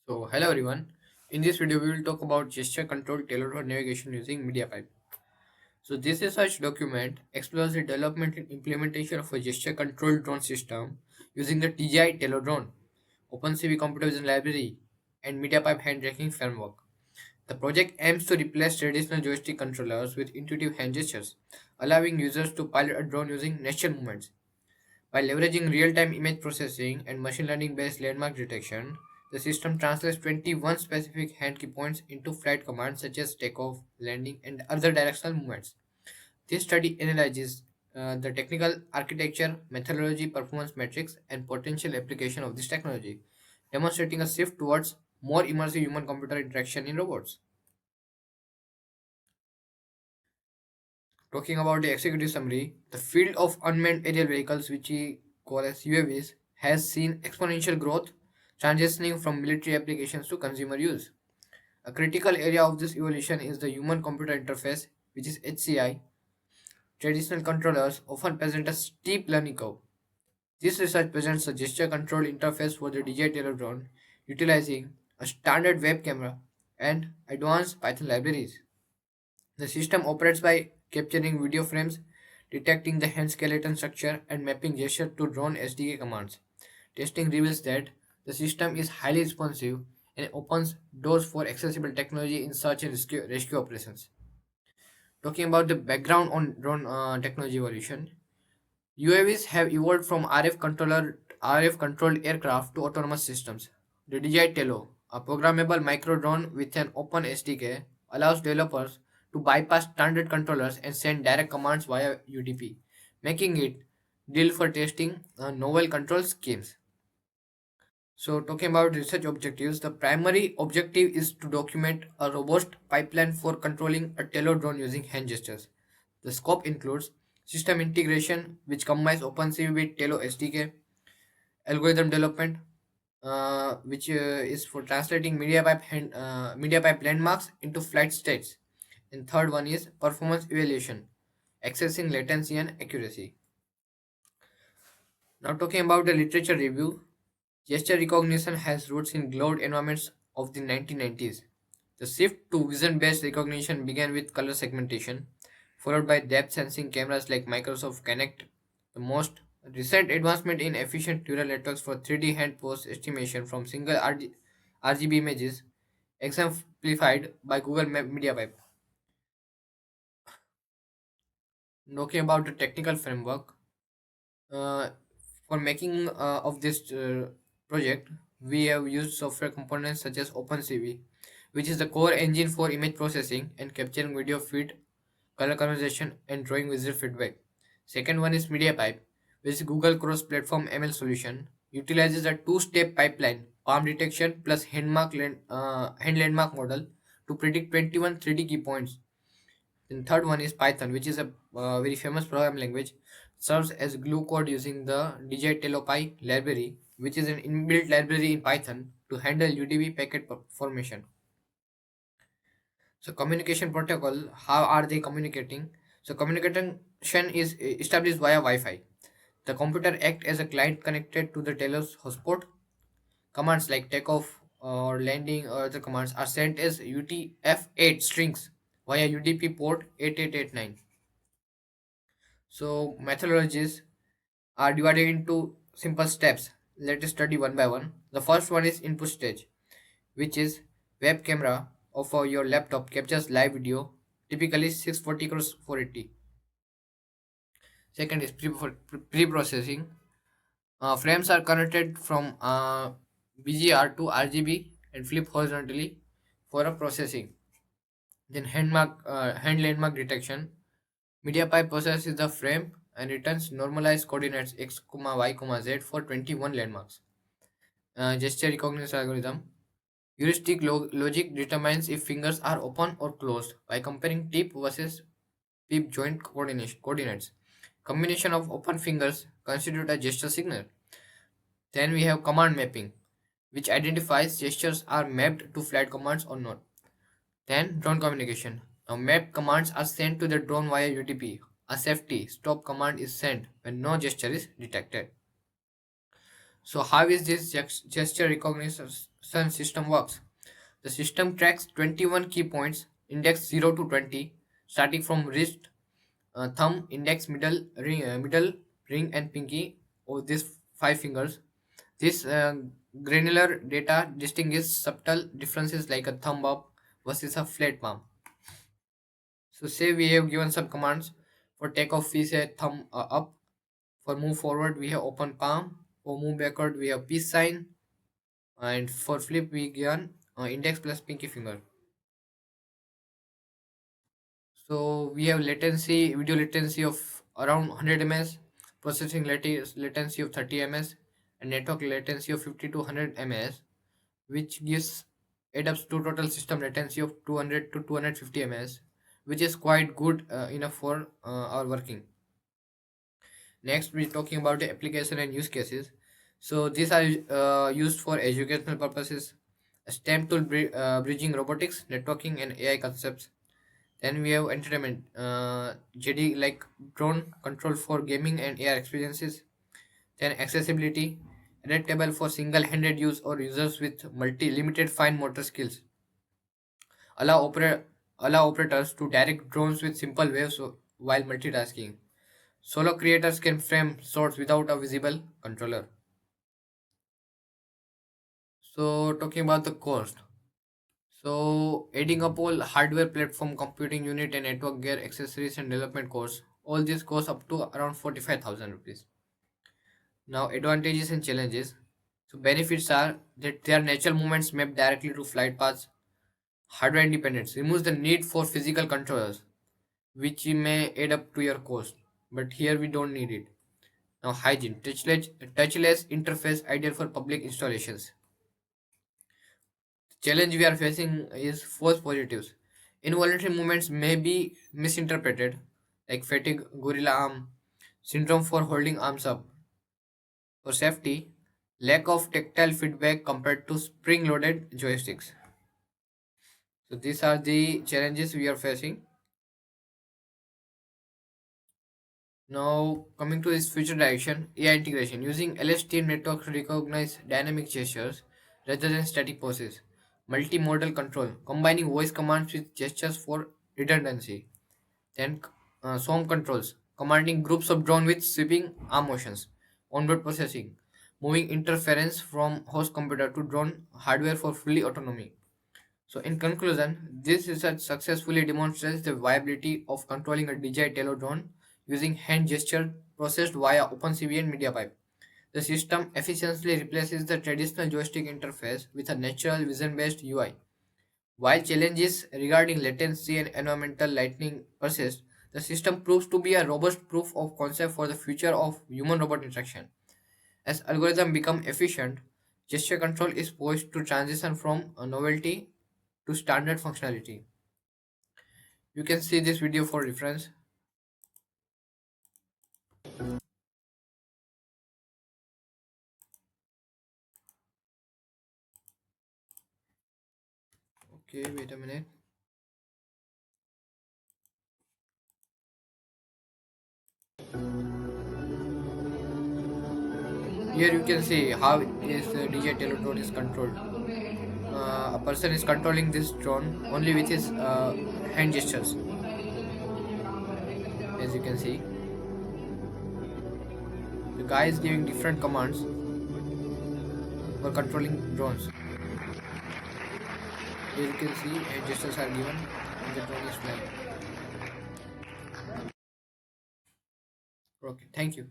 Hello everyone. In this video, we will talk about gesture controlled tailored navigation using MediaPipe. This research document explores the development and implementation of a gesture controlled drone system using the TGI Tailor drone, OpenCV computer vision library, and MediaPipe hand tracking framework. The project aims to replace traditional joystick controllers with intuitive hand gestures, allowing users to pilot a drone using natural movements. By leveraging real-time image processing and machine learning-based landmark detection, the system translates 21 specific hand key points into flight commands such as takeoff, landing, and other directional movements. This study analyzes the technical architecture, methodology, performance metrics, and potential application of this technology, demonstrating a shift towards more immersive human-computer interaction in robots. Talking about the executive summary, the field of unmanned aerial vehicles, which we call as UAVs, has seen exponential growth, transitioning from military applications to consumer use. A critical area of this evolution is the human computer interface, which is HCI. Traditional controllers often present a steep learning curve. This research presents a gesture controlled interface for the digital drone, utilizing a standard web camera and advanced Python libraries. The system operates by capturing video frames, detecting the hand skeleton structure, and mapping gesture to drone SDK commands. Testing reveals that the system is highly responsive and opens doors for accessible technology in search and rescue operations. Talking about the background on drone technology evolution, UAVs have evolved from RF controlled aircraft to autonomous systems. The DJI Tello, a programmable micro drone with an open SDK, allows developers to bypass standard controllers and send direct commands via UDP, making it ideal for testing novel control schemes. Talking about research objectives, the primary objective is to document a robust pipeline for controlling a Tello drone using hand gestures. The scope includes system integration, which combines OpenCV with Tello SDK, algorithm development, which is for translating media pipe landmarks into flight states, and third one is performance evaluation, accessing latency and accuracy. Now, talking about the literature review, gesture recognition has roots in cloud environments of the 1990s. The shift to vision based recognition began with color segmentation, followed by depth sensing cameras like Microsoft Kinect. The most recent advancement in efficient neural networks for 3D hand pose estimation from single RGB images, exemplified by Google Media Pipe. Talking about the technical framework, uh, for making of this project, we have used software components such as OpenCV, which is the core engine for image processing and capturing video feed, color conversation, and drawing visual feedback. Second one is MediaPipe, which is Google cross-platform ML solution, utilizes a two-step pipeline, palm detection plus hand landmark model to predict 21 3D key points. And third one is Python, which is a very famous programming language, serves as glue code using the DJTelopy library, which is an inbuilt library in Python to handle UDP packet formation. So communication protocol, how are they communicating? So communication is established via Wi-Fi. The computer acts as a client connected to the Telos hotspot. Commands like takeoff or landing or other commands are sent as UTF-8 strings via UDP port 8889. So methodologies are divided into simple steps. Let us study one by one. The first one is input stage, which is web camera of your laptop captures live video, typically 640 x 480. Second is pre-processing. Frames are converted from BGR to RGB and flip horizontally for a processing. Then hand landmark detection. MediaPipe processes the frame and returns normalized coordinates x, y, z for 21 landmarks. Gesture recognition algorithm. Heuristic logic determines if fingers are open or closed by comparing tip versus pip joint coordinates. Combination of open fingers constitute a gesture signal. Then we have command mapping, which identifies gestures are mapped to flight commands or not. Then drone communication. Now map commands are sent to the drone via UDP. A safety stop command is sent when no gesture is detected. So how is this gesture recognition system works? The system tracks 21 key points, index 0 to 20, starting from wrist, thumb, index, middle ring, and pinky, or these five fingers. This granular data distinguishes subtle differences like a thumb up versus a flat palm. So say we have given some commands. For takeoff we say thumb up. For move forward we have open palm. For move backward we have peace sign. And for flip we given index plus pinky finger. So we have latency, video latency of around 100 ms, processing latency of 30 ms, and network latency of 50 to 100 ms, which gives adds up to total system latency of 200 to 250 ms, which is quite good enough for our working. Next, we're talking about the application and use cases. So these are used for educational purposes, STEM tool bridging robotics, networking, and AI concepts. Then we have entertainment, JD like drone control for gaming and AR experiences. Then accessibility, adaptable for single-handed use or users with multi-limited fine motor skills. Allow opera allow operators to direct drones with simple waves while multitasking. Solo creators can frame shots without a visible controller. So talking about the cost. So adding up all hardware platform computing unit and network gear accessories and development costs. All this costs up to around 45,000 rupees. Now advantages and challenges. So benefits are that their natural movements map directly to flight paths. Hardware independence removes the need for physical controllers, which may add up to your cost. But here we don't need it. Now hygiene, touchless interface ideal for public installations. Challenge we are facing is false positives. Involuntary movements may be misinterpreted, like fatigue, gorilla arm, syndrome for holding arms up. For safety, lack of tactile feedback compared to spring-loaded joysticks. So these are the challenges we are facing. Now coming to this future direction, AI integration using LSTM networks to recognize dynamic gestures rather than static poses. Multimodal control, combining voice commands with gestures for redundancy. Then SOM controls, commanding groups of drone with sweeping arm motions. Onboard processing, moving interference from host computer to drone hardware for fully autonomy. So in conclusion, this research successfully demonstrates the viability of controlling a DJI Teleo drone using hand gesture processed via OpenCV and MediaPipe. The system efficiently replaces the traditional joystick interface with a natural vision-based UI. While challenges regarding latency and environmental lightning persist, the system proves to be a robust proof of concept for the future of human-robot interaction. As algorithms become efficient, gesture control is poised to transition from a novelty to standard functionality. You can see this video for reference. Okay, wait a minute. Here you can see how this digital drone is controlled. A person is controlling this drone only with his hand gestures, as you can see. The guy is giving different commands for controlling drones. Here you can see hand gestures are given and the drone is flying. Okay, thank you.